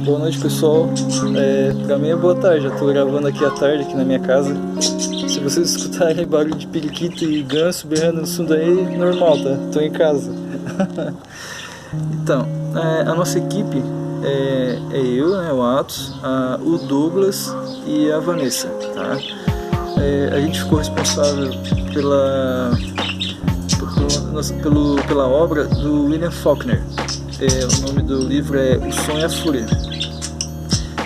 Boa noite, pessoal. Pra mim é boa tarde, eu tô gravando aqui à tarde, aqui na minha casa. Se vocês escutarem barulho de periquito e ganso berrando no fundo aí, normal, tá? Tô em casa. Então, a nossa equipe é eu, né, o Atos, o Douglas e a Vanessa, tá? A gente ficou responsável pela obra do William Faulkner. O nome do livro é O Sonho e a Fúria.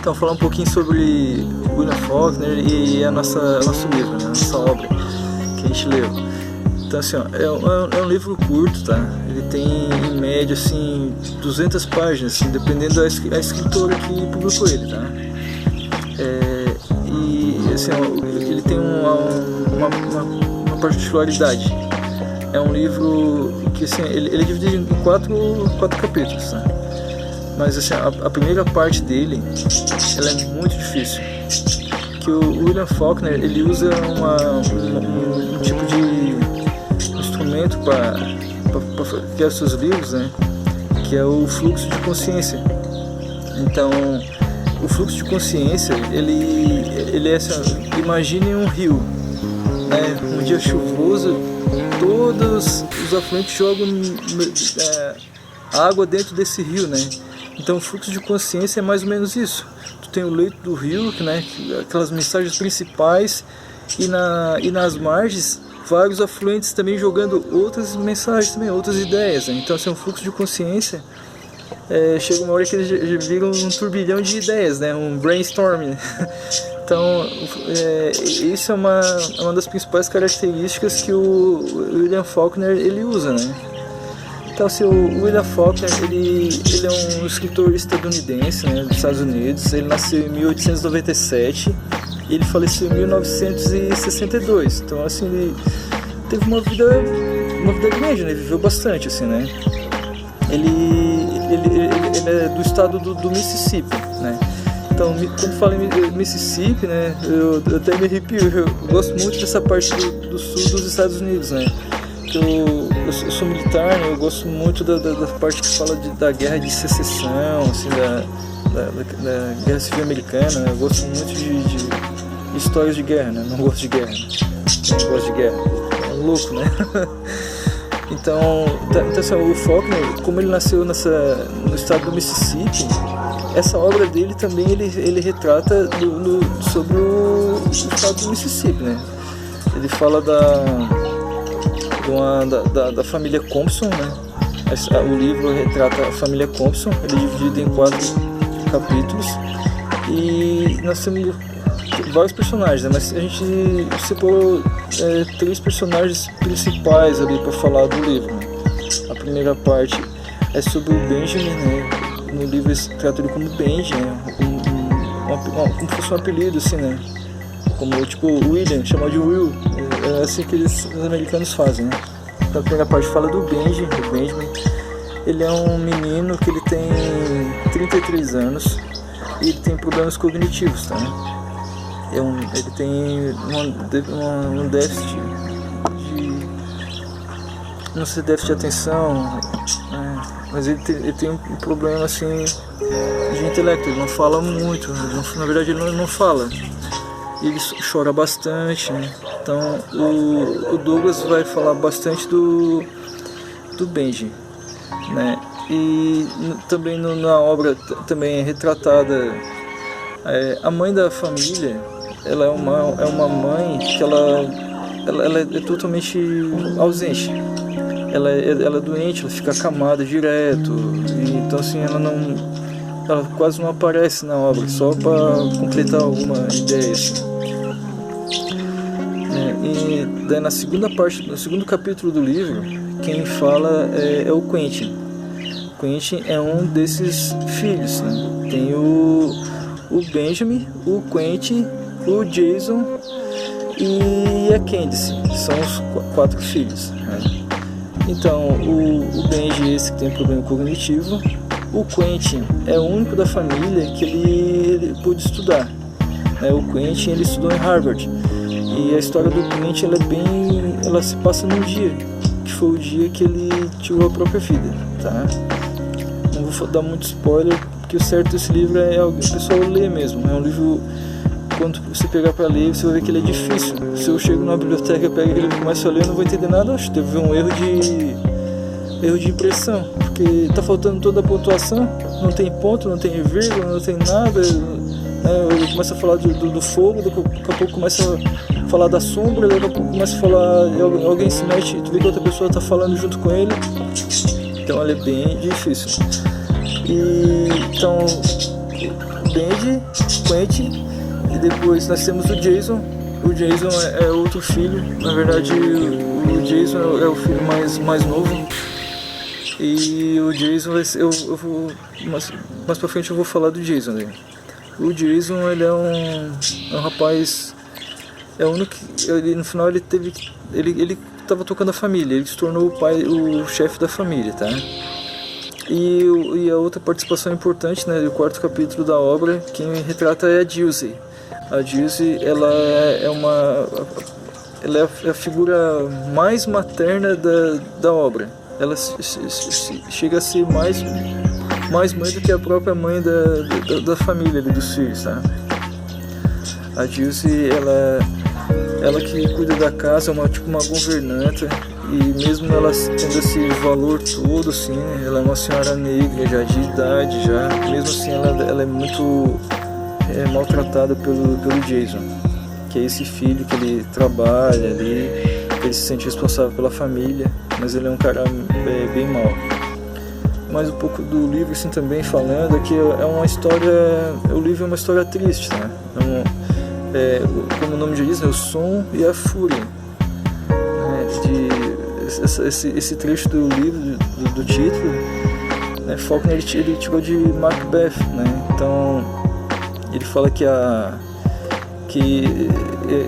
Então, falar um pouquinho sobre William Faulkner e nosso livro, né, a nossa obra que a gente leu. Então, assim, ó, é um livro curto, tá? Ele tem, em média, assim, 200 páginas, assim, dependendo da escritora que publicou ele, tá? E, assim, ó, ele tem uma particularidade. É um livro que, assim, ele é dividido em quatro capítulos, tá? Mas, assim, a primeira parte dele, ela é muito difícil. Que o William Faulkner, ele usa um tipo de instrumento para criar seus livros, né? Que é o fluxo de consciência. Então, o fluxo de consciência, ele é assim, imagine um rio, né? Um dia chuvoso, todos os afluentes jogam água dentro desse rio, né? Então o fluxo de consciência é mais ou menos isso. Tu tem o leito do rio, né? Aquelas mensagens principais, e nas margens vários afluentes também jogando outras mensagens também, outras ideias, né? Então assim, um fluxo de consciência chega uma hora que eles viram um turbilhão de ideias, né? Um brainstorming. Então, isso é uma das principais características que o William Faulkner ele usa, né? Então, assim, o William Faulkner ele é um escritor estadunidense, né, dos Estados Unidos. Ele nasceu em 1897 e ele faleceu em 1962. Então, assim, ele teve uma vida grande, né? Ele viveu bastante, assim, né? Ele é do estado do Mississippi, né? Então, quando falo em Mississippi, né, eu até me arrepio. Eu gosto muito dessa parte do sul dos Estados Unidos, né? Eu sou militar, né, eu gosto muito da parte que fala da guerra de secessão, assim, da guerra civil americana, né? Eu gosto muito de histórias de guerra, né? Não gosto de guerra, né? Não gosto de guerra. É louco, né? Então assim, o Faulkner, como ele nasceu no estado do Mississippi, essa obra dele também ele retrata sobre o estado do Mississippi, né? Ele fala da família Compson, né? O livro retrata a família Compson, ele é dividido em 4 capítulos e nós temos vários personagens, né? Mas a gente separou 3 personagens principais ali para falar do livro, né? A primeira parte é sobre o Benjamin, né? No livro se trata ele como Benji, né? Como se fosse um apelido, assim, né? Como tipo William, chamado de Will. É assim que os americanos fazem, né? Então, a primeira parte fala do Benjamin. Ele é um menino que ele tem 33 anos e ele tem problemas cognitivos, tá? Ele tem um déficit não sei, déficit de atenção, né? Mas ele tem um problema assim de intelecto. Ele não fala muito, na verdade ele não fala. Ele chora bastante, né? Então o Douglas vai falar bastante do Benji, né? E também na obra também é retratada a mãe da família. Ela é uma mãe que ela é totalmente ausente. Ela é doente, ela fica acamada direto. Então assim, ela quase não aparece na obra, só para completar alguma ideia, assim. E daí na segunda parte, no segundo capítulo do livro, quem fala é o Quentin. O Quentin é um desses filhos, né? Tem o Benjamin, o Quentin, o Jason e a Candice. São os 4 filhos, né? Então o Benji é esse que tem problema cognitivo. O Quentin é o único da família que ele pôde estudar, né? O Quentin ele estudou em Harvard. E a história do Quentin ela se passa num dia, que foi o dia que ele tirou a própria vida, tá? Não vou dar muito spoiler, que o certo desse livro é o pessoal ler mesmo. É um livro, quando você pegar para ler, você vai ver que ele é difícil. Se eu chego numa biblioteca, pego ele e começo a ler, eu não vou entender nada. Acho que deve haver um erro de impressão, porque tá faltando toda a pontuação, não tem ponto, não tem vírgula, não tem nada. Eu começo a falar do fogo, daqui a pouco começa a falar da sombra, daqui a pouco começa a falar, alguém se mete, tu vê que outra pessoa tá falando junto com ele, então ele é bem difícil. E então Benji, Quentin, e depois nós temos o Jason. O Jason é outro filho, na verdade o Jason é o filho mais novo. E o Jason, eu vou mais pra frente eu vou falar do Jason, né? O Jason, ele é um rapaz, é o único, no final ele tava tocando a família, ele se tornou o chefe da família, tá? E a outra participação importante, né, do quarto capítulo da obra, quem retrata é a Dilsey. A Dilsey, ela é a figura mais materna da obra. Ela chega a ser mais mãe do que a própria mãe da família ali, dos filhos, tá? A Dilsey, ela que cuida da casa, é tipo uma governanta, e mesmo ela tendo esse valor todo, assim, né, ela é uma senhora negra já de idade, mesmo assim ela é muito maltratada pelo Jason, que é esse filho que ele trabalha ali, que ele se sente responsável pela família, mas ele é um cara bem mau. Mais um pouco do livro assim também falando, que é uma história, o livro é uma história triste, né? Como o nome já diz, o som e a fúria, né? Esse trecho do livro, do título, né? Faulkner ele tirou de Macbeth, né? Então ele fala que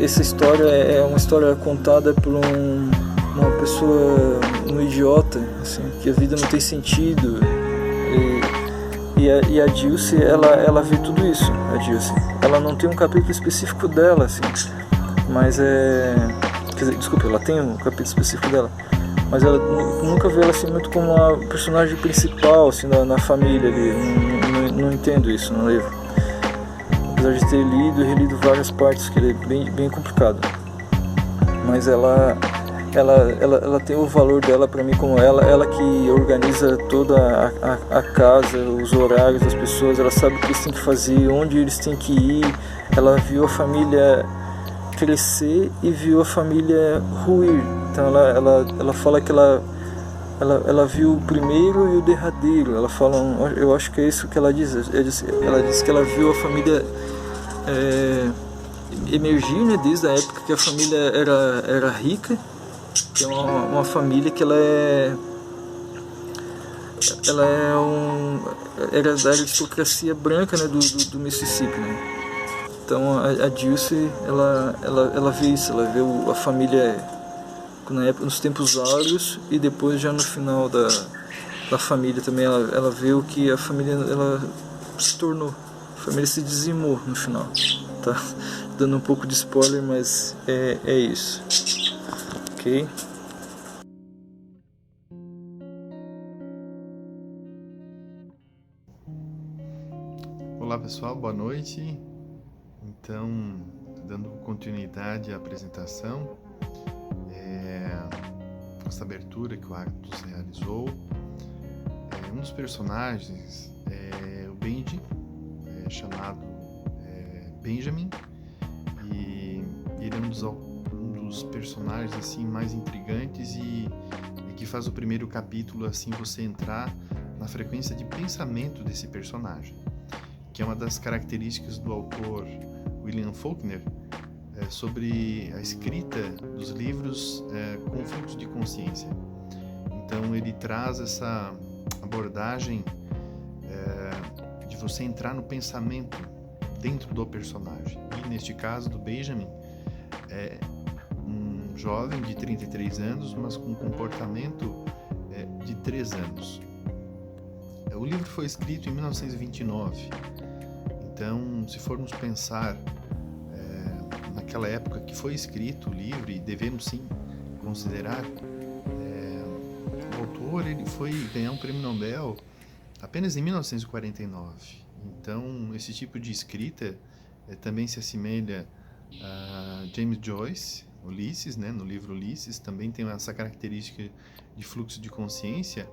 essa história é uma história contada por uma pessoa, um idiota, assim, que a vida não tem sentido. E a Dilsey, ela vê tudo isso. A Dilsey, ela não tem um capítulo específico dela, assim, mas quer dizer, desculpa, ela tem um capítulo específico dela, mas ela nunca vê ela assim muito como a personagem principal, assim, na família ali. Não entendo isso no livro, apesar de ter lido e relido várias partes, que ele é bem complicado. Mas ela tem o valor dela para mim, como ela que organiza toda a casa, os horários das pessoas, ela sabe o que eles têm que fazer, onde eles têm que ir. Ela viu a família crescer e viu a família ruir. Então ela fala que ela viu o primeiro e o derradeiro. Ela fala, eu acho que é isso que ela diz. Ela diz que ela viu a família emergir, né, desde a época que a família era rica, que é uma família que era da aristocracia branca, né, do Mississippi, né? Então a Dilsey, ela vê isso, ela vê a família na época, nos tempos áureos, e depois já no final da família também ela vê o que a família ela se tornou. A família se dizimou no final, tá? Dando um pouco de spoiler, mas é isso. Ok? Olá pessoal, boa noite. Então, dando continuidade à apresentação, essa abertura que o Arctus realizou, um dos personagens é o Benji, chamado Benjamin, e ele é um dos personagens assim mais intrigantes e que faz o primeiro capítulo assim você entrar na frequência de pensamento desse personagem, que é uma das características do autor William Faulkner sobre a escrita dos livros com fluxo de consciência. Então ele traz essa abordagem de você entrar no pensamento dentro do personagem. E neste caso do Benjamin, um jovem de 33 anos, mas com um comportamento de 3 anos. O livro foi escrito em 1929, então se formos pensar naquela época que foi escrito o livro, e devemos sim considerar, o autor ele foi ganhar um prêmio Nobel apenas em 1949. Então, esse tipo de escrita também se assemelha a James Joyce, Ulisses, né? No livro Ulisses, também tem essa característica de fluxo de consciência.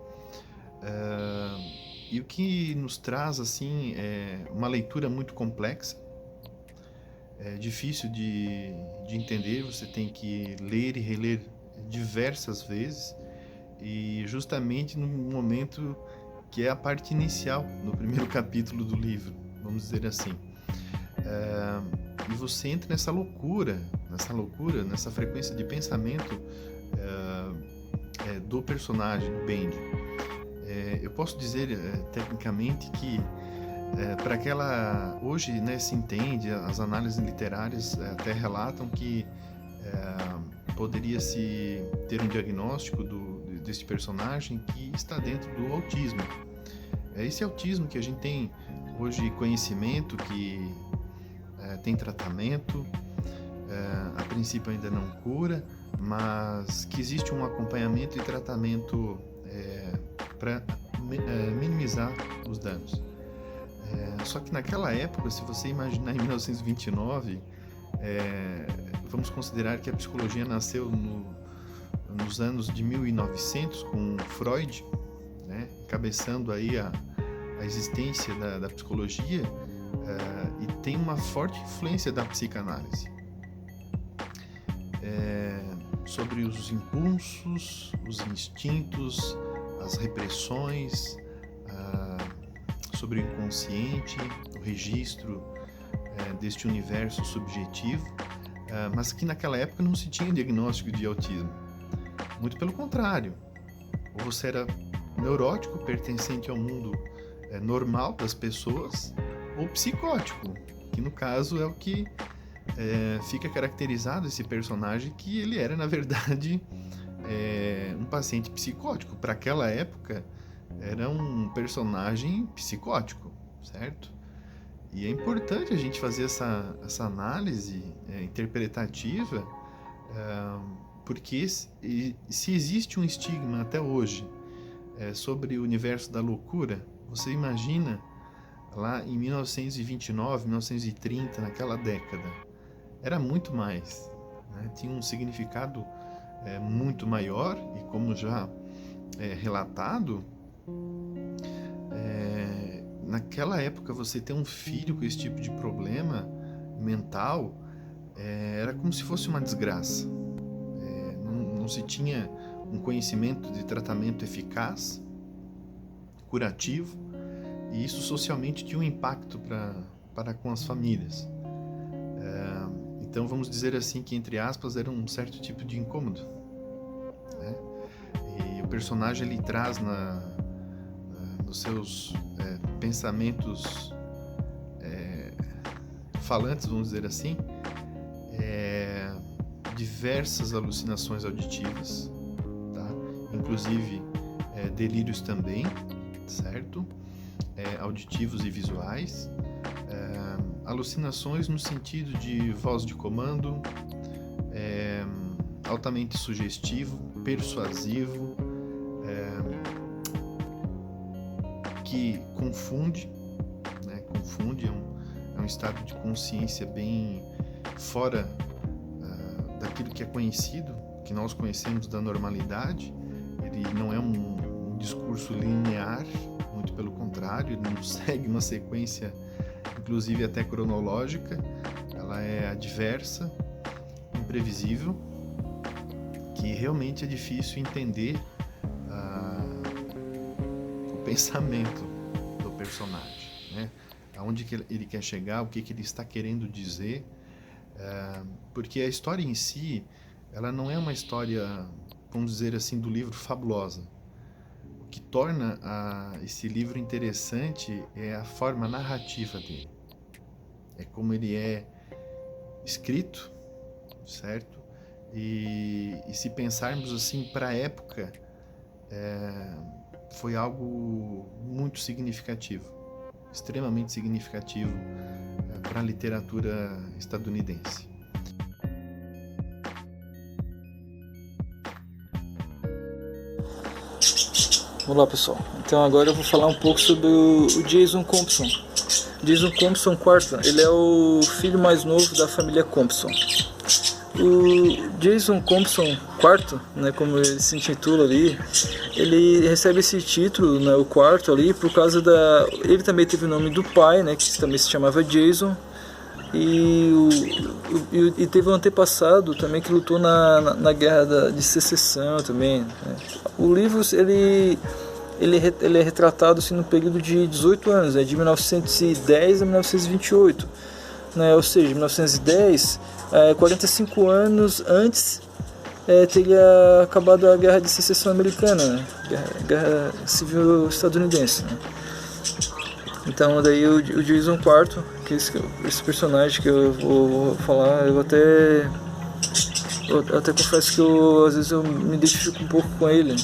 E o que nos traz assim é uma leitura muito complexa, é difícil de entender, você tem que ler e reler diversas vezes, e justamente no momento que é a parte inicial, no primeiro capítulo do livro, vamos dizer assim. E você entra nessa loucura, nessa frequência de pensamento do personagem, do Bendy. Eu posso dizer tecnicamente que para aquela... Hoje, né, se entende, as análises literárias até relatam que poderia-se ter um diagnóstico desse personagem que está dentro do autismo. Esse autismo que a gente tem hoje conhecimento, que tem tratamento, a princípio ainda não cura, mas que existe um acompanhamento e tratamento para minimizar os danos. Só que naquela época, se você imaginar em 1929, vamos considerar que a psicologia nasceu nos anos de 1900 com Freud, né, encabeçando aí a existência da psicologia, e tem uma forte influência da psicanálise sobre os impulsos, os instintos, as repressões, sobre o inconsciente, o registro deste universo subjetivo, mas que naquela época não se tinha diagnóstico de autismo. Muito pelo contrário, ou você era neurótico, pertencente ao mundo normal das pessoas, ou psicótico, que no caso é o que fica caracterizado esse personagem, que ele era na verdade um paciente psicótico. Para aquela época era um personagem psicótico, certo? E é importante a gente fazer essa análise interpretativa, porque se existe um estigma até hoje sobre o universo da loucura, você imagina lá em 1929, 1930, naquela década, era muito mais, né? Tinha um significado muito maior, e como já relatado, naquela época você ter um filho com esse tipo de problema mental era como se fosse uma desgraça. Não se tinha um conhecimento de tratamento eficaz, curativo, e isso socialmente tinha um impacto para com as famílias. Então vamos dizer assim que, entre aspas, era um certo tipo de incômodo, né? E o personagem ele traz nos seus pensamentos falantes, vamos dizer assim, diversas alucinações auditivas, tá? Inclusive delírios também, certo? Auditivos e visuais, alucinações no sentido de voz de comando, altamente sugestivo, persuasivo, que confunde, né? Confunde, é um estado de consciência bem fora daquilo que é conhecido, que nós conhecemos da normalidade. Ele não é um discurso linear, muito pelo contrário, ele não segue uma sequência, inclusive até cronológica. Ela é adversa, imprevisível, que realmente é difícil entender o pensamento do personagem, né? Aonde que ele quer chegar, o que ele está querendo dizer, porque a história em si, ela não é uma história, vamos dizer assim, do livro fabulosa. O que torna esse livro interessante é a forma narrativa dele. É como ele é escrito, certo? E se pensarmos assim para a época, foi algo muito significativo, extremamente significativo para a literatura estadunidense. Vamos lá, pessoal. Então agora eu vou falar um pouco sobre o Jason Compson. Jason Compson IV, ele é o filho mais novo da família Compson. O Jason Compson IV, né, como ele se intitula ali, ele recebe esse título, né, o quarto ali, por causa da... Ele também teve o nome do pai, né, que também se chamava Jason, e teve um antepassado também que lutou na guerra de secessão também, né. O livro, ele é retratado assim, no período de 18 anos, né, de 1910 a 1928, né, ou seja, 1910, 45 anos antes, teria acabado a guerra de secessão americana, né, guerra civil estadunidense, né. Então daí o Jason IV, que esse personagem que eu vou falar, eu até confesso que às vezes eu me identifico um pouco com ele.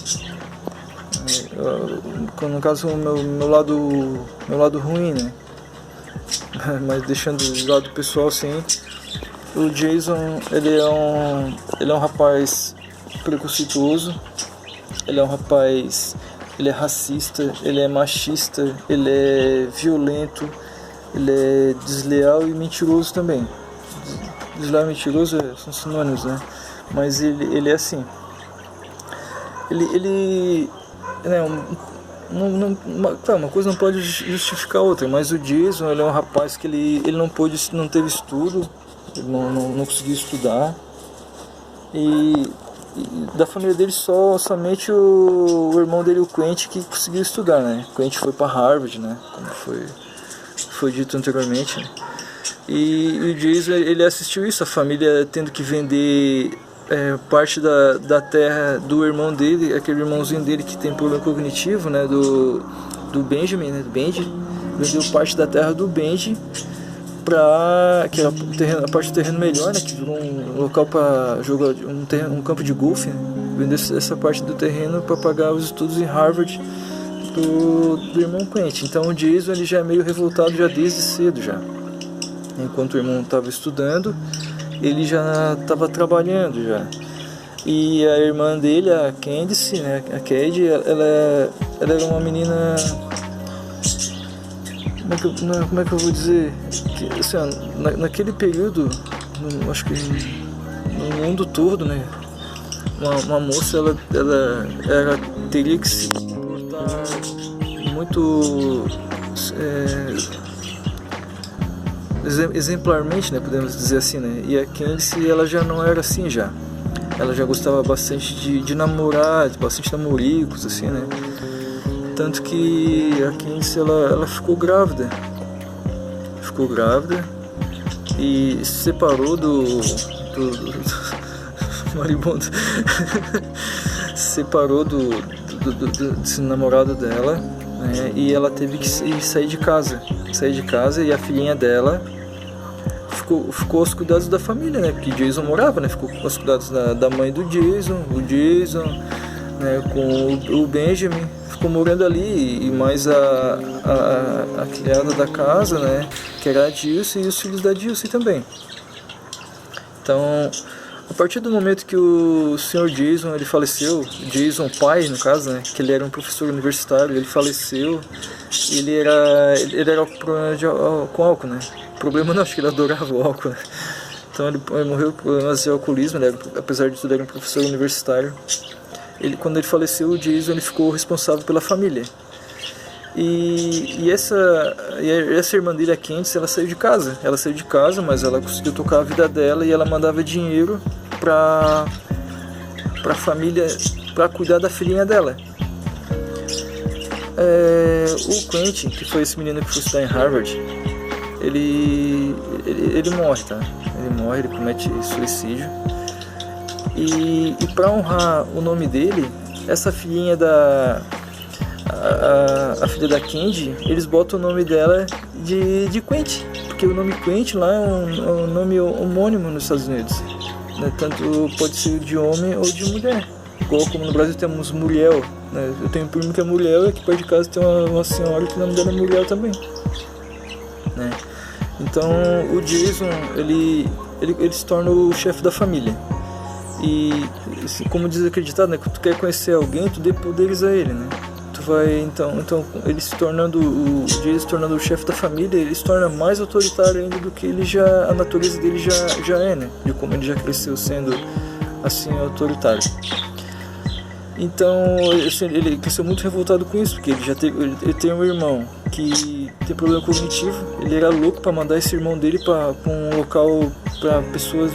No caso, o meu lado ruim, né? Mas deixando o lado pessoal, sim. O Jason, ele é um rapaz preconceituoso. Ele é um rapaz, ele é racista, ele é machista, ele é violento, ele é desleal e mentiroso também. Desleal e mentiroso são sinônimos, né? Mas ele é assim. Ele né, claro, uma coisa não pode justificar a outra, mas o Jason, ele é um rapaz que ele não teve estudo, ele não conseguiu estudar, e da família dele somente o irmão dele, o Quentin, que conseguiu estudar, né? O Quentin foi para Harvard, né? Como foi dito anteriormente, né? E o Jason, ele assistiu isso, a família tendo que vender parte da terra do irmão dele, aquele irmãozinho dele que tem problema cognitivo, né, do Benjamin, né, do Benji, vendeu parte da terra do Benji que era a parte do terreno melhor, né, que virou um local para jogar um campo de golfe, né, vendeu essa parte do terreno para pagar os estudos em Harvard do irmão Quentin. Então o Jason, ele já é meio revoltado já desde cedo já. Enquanto o irmão estava estudando, ele já estava trabalhando já. E a irmã dele, a Candice, né, a Cady, ela era uma menina, como é que eu vou dizer, que, assim, naquele período, acho que no mundo todo, né, uma moça, ela teria que se comportar muito exemplarmente, né, podemos dizer assim, né? E a Candice, ela já não era assim já. Ela já gostava bastante de namorar, bastante namoricos, assim, né? Tanto que a Candice, ela ficou grávida. Ficou grávida e se separou do maribondo. Se separou desse namorado dela, né? E ela teve que sair de casa. E a filhinha dela ficou aos cuidados da família, né? Porque Jason morava, né? Ficou aos cuidados da mãe do Jason, o Jason, né? Com o Benjamin, ficou morando ali, e mais a criada da casa, né? Que era a Dilce, e os filhos da Dilce também. Então, a partir do momento que o Sr. Jason, ele faleceu, Jason pai, no caso, né? Que ele era um professor universitário, ele faleceu, e ele era com álcool, né? O problema não, acho que ele adorava o álcool, né? Então ele morreu por problemas de alcoolismo, né? Apesar de tudo, era um professor universitário. Quando ele faleceu, o Jason, ele ficou responsável pela família. E essa irmã dele, a Candice, ela saiu de casa. Ela saiu de casa, mas ela conseguiu tocar a vida dela, e ela mandava dinheiro pra família, pra cuidar da filhinha dela. O Quentin, que foi esse menino que foi estudar em Harvard, ele morre, tá? Ele comete suicídio. E para honrar o nome dele, essa filhinha a filha da Candy, eles botam o nome dela de Quentin, porque o nome Quentin lá é um nome homônimo nos Estados Unidos, né? Tanto pode ser de homem ou de mulher, igual como no Brasil temos Muriel, né? Eu tenho um primo que é Muriel, e aqui perto de casa tem uma senhora que o nome dela é Muriel também, né? Então o Jason, ele se torna o chefe da família. E como diz acreditado, né, que tu quer conhecer alguém, tu dê poderes a ele, né? então ele se tornando o Jason se tornando o chefe da família, ele se torna mais autoritário ainda do que a natureza dele já é, né? De como ele já cresceu sendo assim autoritário. Então assim, ele cresceu muito revoltado com isso, porque ele tem um irmão que tem problema cognitivo. Ele era louco para mandar esse irmão dele para um local para pessoas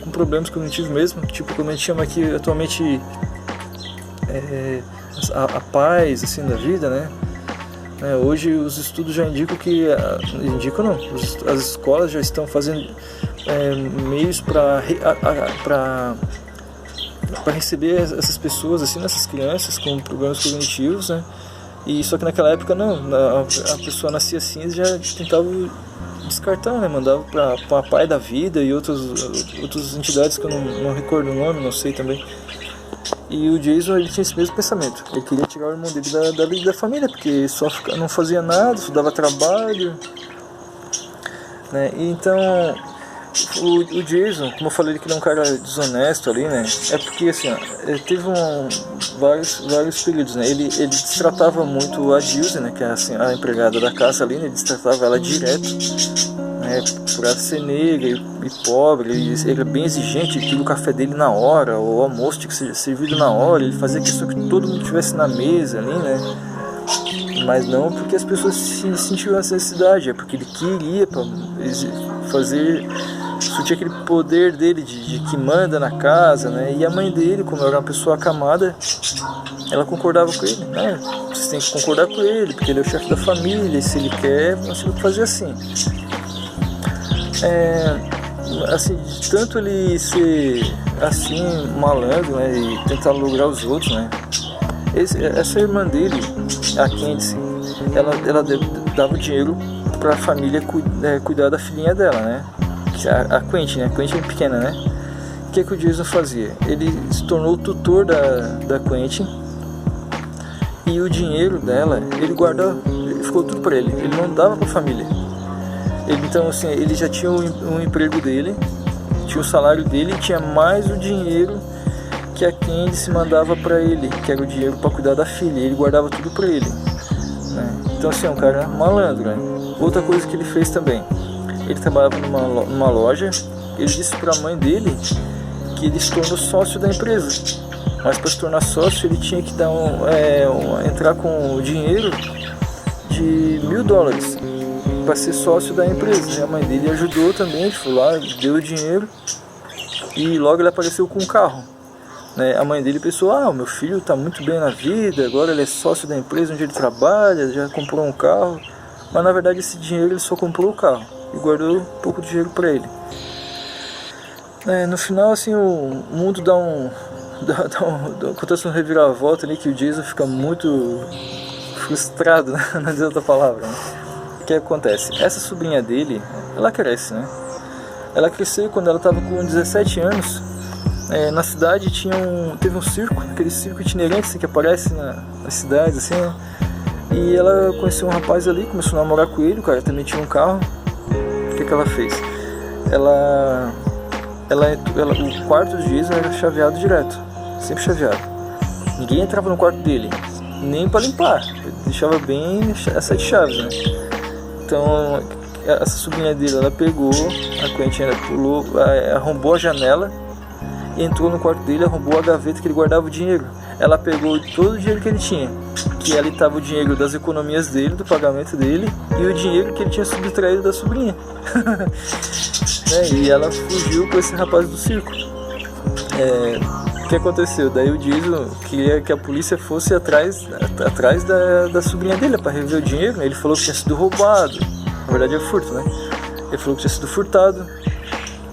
com problemas cognitivos mesmo, tipo como a gente chama aqui atualmente a paz assim da vida, né? Hoje os estudos já indicam as escolas já estão fazendo meios para receber essas pessoas, assim, essas crianças com problemas cognitivos, né? E só que naquela época não, a pessoa nascia assim e já tentava descartar, né? Mandava para a Pai da Vida e outras entidades que eu não recordo o nome, não sei também. E o Jason, ele tinha esse mesmo pensamento. Ele queria tirar o irmão dele da família, porque só não fazia nada, só dava trabalho, né? E então o Jason, como eu falei que ele é um cara desonesto ali, né? É porque assim, ele teve vários períodos, né? Ele destratava muito a Dilce, né? Que é assim, a empregada da casa ali, né? Ele destratava ela direto, né? Por ela ser negra e pobre. Ele era bem exigente, ele queria o café dele na hora, o almoço tinha que ser servido na hora. Ele fazia questão que todo mundo estivesse na mesa ali, né? Mas não porque as pessoas sentiam essa necessidade, é porque ele queria sentir aquele poder dele de que manda na casa, né? E a mãe dele, como era uma pessoa acamada, ela concordava com ele, né? Você tem que concordar com ele, porque ele é o chefe da família, e se ele quer, nós temos que fazer assim. Assim, de tanto ele ser assim, malandro, né? E tentar lograr os outros, né? Essa irmã dele, a Candice, ela dava dinheiro para a família cuidar da filhinha dela, né? A Quentin, né? A Quentin é pequena, né? O que o Jason fazia? Ele se tornou o tutor da Quentin, e o dinheiro dela, ele ficou tudo para ele. Ele não dava para a família. Então, assim, ele já tinha um emprego dele, tinha o salário dele e tinha mais o dinheiro que a Candice mandava para ele, que era o dinheiro para cuidar da filha. Ele guardava tudo para ele, né? Então, assim, é um cara malandro, né? Outra coisa que ele fez também, ele trabalhava numa loja. Ele disse para a mãe dele que ele se tornou sócio da empresa, mas para se tornar sócio ele tinha que entrar com o dinheiro de $1.000 para ser sócio da empresa. E a mãe dele ajudou também, ele foi lá, deu o dinheiro e logo ele apareceu com um carro, né? A mãe dele pensou, o meu filho está muito bem na vida, agora ele é sócio da empresa onde ele trabalha, já comprou um carro. Mas na verdade esse dinheiro ele só comprou o carro e guardou um pouco de dinheiro para ele. No final, assim, o mundo acontece um reviravolta ali, que o Jason fica muito frustrado, né? Não dizer outra palavra, né? O que acontece? Essa sobrinha dele, ela cresce, né? Ela cresceu quando ela estava com 17 anos. Na cidade teve um circo, aquele circo itinerante assim, que aparece nas cidades, assim, né? E ela conheceu um rapaz ali, começou a namorar com ele, o cara também tinha um carro. O que ela fez? O quarto do Jason era chaveado direto, sempre chaveado. Ninguém entrava no quarto dele, nem para limpar, ele deixava bem as 7 chaves, né? Então, essa sobrinha dele, ela pegou, a Quentin, ela pulou, arrombou a janela, entrou no quarto dele, arrombou a gaveta que ele guardava o dinheiro. Ela pegou todo o dinheiro que ele tinha, que ali estava o dinheiro das economias dele, do pagamento dele, e o dinheiro que ele tinha subtraído da sobrinha. E ela fugiu com esse rapaz do circo. O que aconteceu? Daí o Jason queria que a polícia fosse atrás da sobrinha dele para rever o dinheiro. Ele falou que tinha sido roubado. Na verdade é furto, né? Ele falou que tinha sido furtado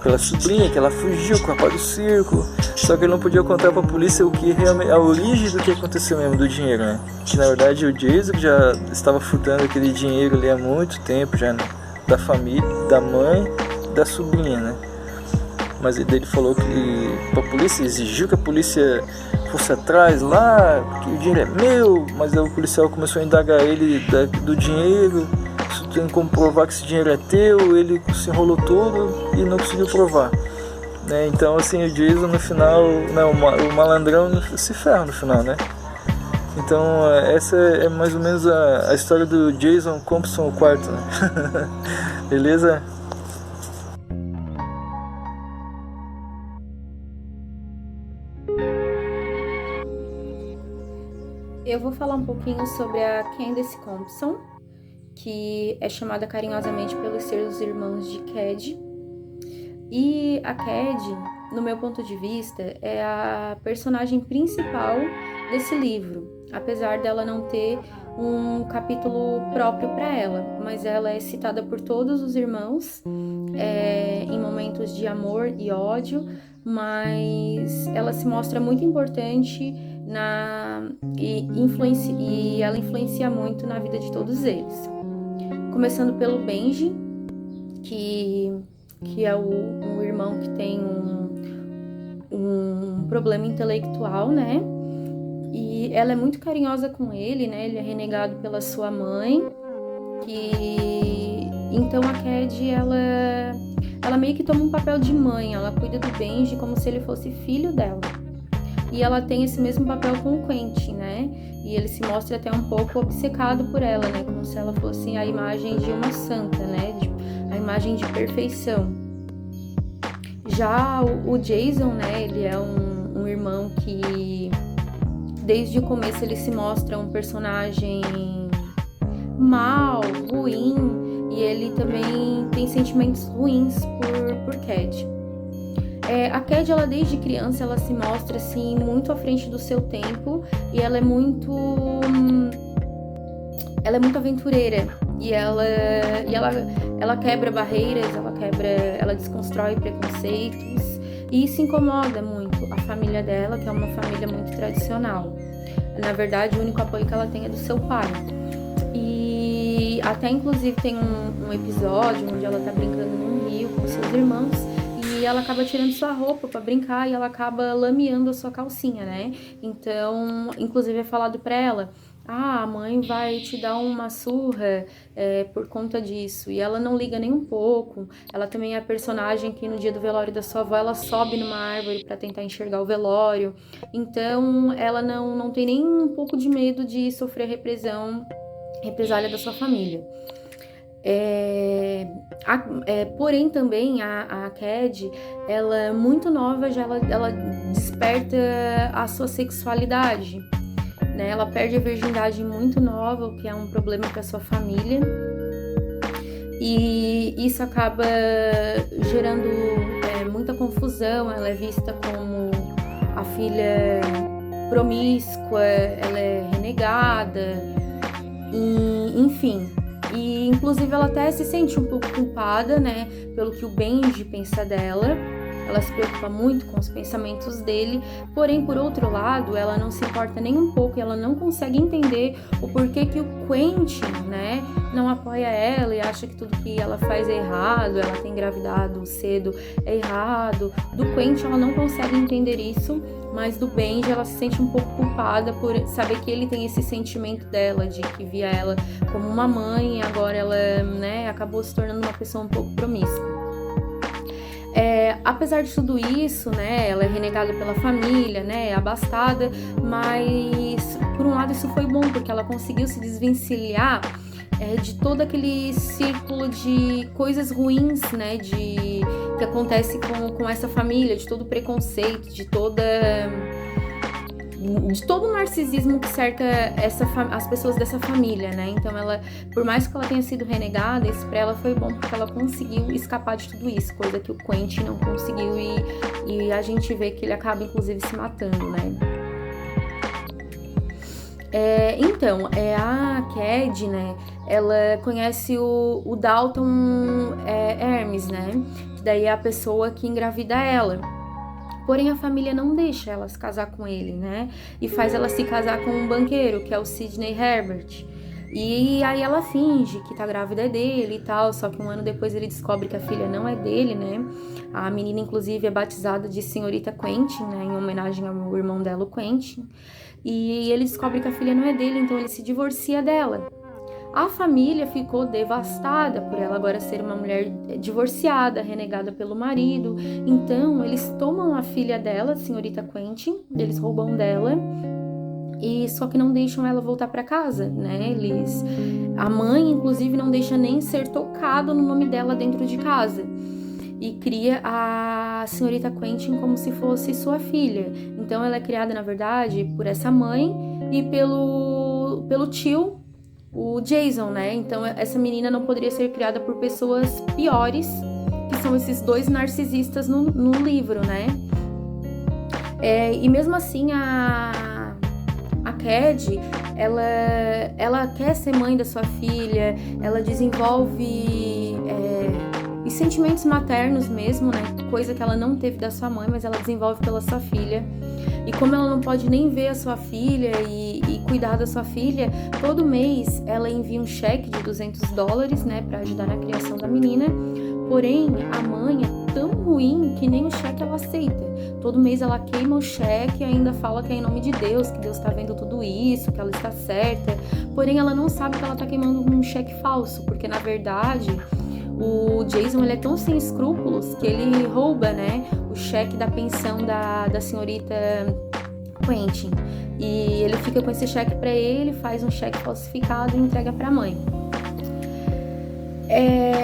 pela sobrinha, que ela fugiu com o rapaz do circo. Só que ele não podia contar pra polícia a origem do que aconteceu mesmo do dinheiro, né? Que na verdade o Jason já estava furtando aquele dinheiro ali há muito tempo já, né? Da família, da mãe, da sobrinha, né? Mas ele falou que a polícia exigiu que a polícia fosse atrás lá, porque o dinheiro é meu. Mas aí o policial começou a indagar ele do dinheiro. Você tem que comprovar que esse dinheiro é teu. Ele se enrolou todo e não conseguiu provar, né? Então assim, o Jason no final, o malandrão se ferra no final, né? Então essa é mais ou menos a história do Jason Compson, o quarto, né? Beleza? Eu vou falar um pouquinho sobre a Candace Compson, que é chamada carinhosamente pelos seus irmãos de Cad. E a Cad, no meu ponto de vista, é a personagem principal desse livro, apesar dela não ter um capítulo próprio para ela, mas ela é citada por todos os irmãos em momentos de amor e ódio, mas ela se mostra muito importante e ela influencia muito na vida de todos eles. Começando pelo Benji, que é um irmão que tem um problema intelectual, né? E ela é muito carinhosa com ele, né? Ele é renegado pela sua mãe. Então a Cad, ela meio que toma um papel de mãe. Ela cuida do Benji como se ele fosse filho dela. E ela tem esse mesmo papel com o Quentin, né? E ele se mostra até um pouco obcecado por ela, né? Como se ela fosse a imagem de uma santa, né? A imagem de perfeição. Já o Jason, né? Ele é um irmão que, desde o começo, ele se mostra um personagem mau, ruim. E ele também tem sentimentos ruins por Cad. A Cad, ela desde criança, ela se mostra assim muito à frente do seu tempo e ela é muito aventureira e ela quebra barreiras, ela desconstrói preconceitos e isso incomoda muito a família dela, que é uma família muito tradicional. Na verdade, o único apoio que ela tem é do seu pai. E até inclusive tem um episódio onde ela tá brincando num rio com seus irmãos. E ela acaba tirando sua roupa pra brincar e ela acaba lameando a sua calcinha, né? Então, inclusive é falado pra ela, a mãe vai te dar uma surra por conta disso. E ela não liga nem um pouco. Ela também é a personagem que no dia do velório da sua avó, ela sobe numa árvore pra tentar enxergar o velório. Então, ela não tem nem um pouco de medo de sofrer represália da sua família. Porém também a Cad, ela é muito nova, já ela desperta a sua sexualidade, né? Ela perde a virgindade muito nova, o que é um problema para sua família, e isso acaba gerando muita confusão. Ela é vista como a filha promíscua, ela é renegada, enfim. E, inclusive, ela até se sente um pouco culpada, né, pelo que o Benji pensa dela. Ela se preocupa muito com os pensamentos dele, porém, por outro lado, ela não se importa nem um pouco e ela não consegue entender o porquê que o Quentin, né, não apoia ela e acha que tudo que ela faz é errado, ela tem engravidado cedo é errado. Do Quentin ela não consegue entender isso, mas do Benji ela se sente um pouco culpada por saber que ele tem esse sentimento dela, de que via ela como uma mãe e agora ela, né, acabou se tornando uma pessoa um pouco promíscua. Apesar de tudo isso, né, ela é renegada pela família, né, é abastada, mas por um lado isso foi bom, porque ela conseguiu se desvencilhar de todo aquele círculo de coisas ruins, né, que acontece com essa família, de todo o preconceito, de todo o narcisismo que cerca as pessoas dessa família, né? Então ela, por mais que ela tenha sido renegada, isso pra ela foi bom porque ela conseguiu escapar de tudo isso, coisa que o Quentin não conseguiu e a gente vê que ele acaba inclusive se matando, né? Então, a Cad, né, ela conhece o Dalton Hermes, né, que daí é a pessoa que engravida ela. Porém, a família não deixa ela se casar com ele, né, e faz ela se casar com um banqueiro, que é o Sidney Herbert. E aí ela finge que tá grávida dele e tal, só que um ano depois ele descobre que a filha não é dele, né. A menina, inclusive, é batizada de Senhorita Quentin, né, em homenagem ao irmão dela, o Quentin. E ele descobre que a filha não é dele, então ele se divorcia dela. A família ficou devastada por ela agora ser uma mulher divorciada, renegada pelo marido. Então eles tomam a filha dela, a senhorita Quentin, eles roubam dela E só que não deixam ela voltar para casa, né? A mãe, inclusive, não deixa nem ser tocado no nome dela dentro de casa. E cria a senhorita Quentin como se fosse sua filha. Então ela é criada, na verdade, por essa mãe e pelo tio, o Jason, né? Então essa menina não poderia ser criada por pessoas piores, que são esses dois narcisistas no livro, né? E mesmo assim a Cad, ela quer ser mãe da sua filha, ela desenvolve os sentimentos maternos mesmo, né? Coisa que ela não teve da sua mãe, mas ela desenvolve pela sua filha. E como ela não pode nem ver a sua filha e cuidar da sua filha, todo mês ela envia um cheque de $200, né, para ajudar na criação da menina. Porém, a mãe é tão ruim que nem o cheque ela aceita. Todo mês ela queima o cheque e ainda fala que é em nome de Deus, que Deus está vendo tudo isso, que ela está certa. Porém, ela não sabe que ela está queimando um cheque falso, porque na verdade o Jason ele é tão sem escrúpulos que ele rouba, né, o cheque da pensão da senhorita Quentin. E ele fica com esse cheque para ele, faz um cheque falsificado e entrega para a mãe.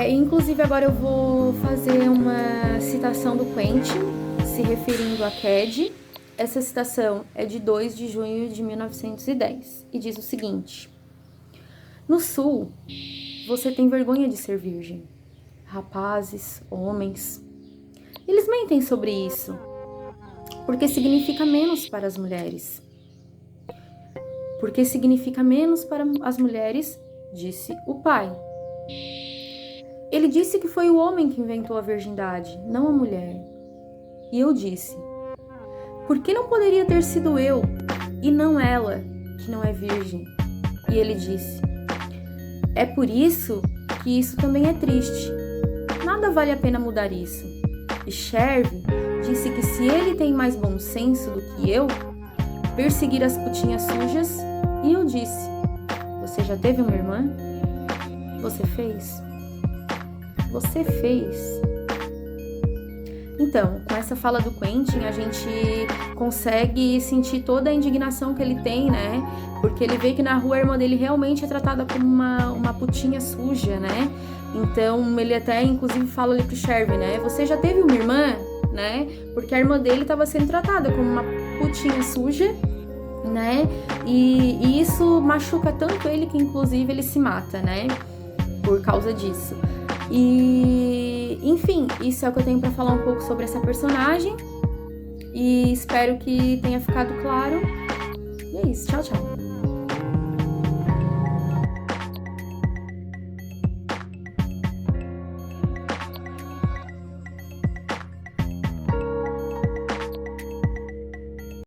Inclusive agora eu vou fazer uma citação do Quentin, se referindo a Cad. Essa citação é de 2 de junho de 1910 e diz o seguinte: no sul, você tem vergonha de ser virgem. Rapazes, homens, eles mentem sobre isso, porque significa menos para as mulheres. Porque significa menos para as mulheres, disse o pai. Ele disse que foi o homem que inventou a virgindade, não a mulher. E eu disse: por que não poderia ter sido eu e não ela, que não é virgem? E ele disse: é por isso que isso também é triste. Nada vale a pena mudar isso. E Shervin disse que se ele tem mais bom senso do que eu, perseguir as putinhas sujas. E eu disse: você já teve uma irmã? Você fez? Você fez? Então, com essa fala do Quentin, a gente consegue sentir toda a indignação que ele tem, né? Porque ele vê que na rua a irmã dele realmente é tratada como uma putinha suja, né? Então, ele até, inclusive, fala ali pro Shervin, né? Você já teve uma irmã, né? Porque a irmã dele estava sendo tratada como uma putinha suja, né? E isso machuca tanto ele que, inclusive, ele se mata, né? Por causa disso. E, enfim, isso é o que eu tenho pra falar um pouco sobre essa personagem. E espero que tenha ficado claro. E é isso, tchau, tchau.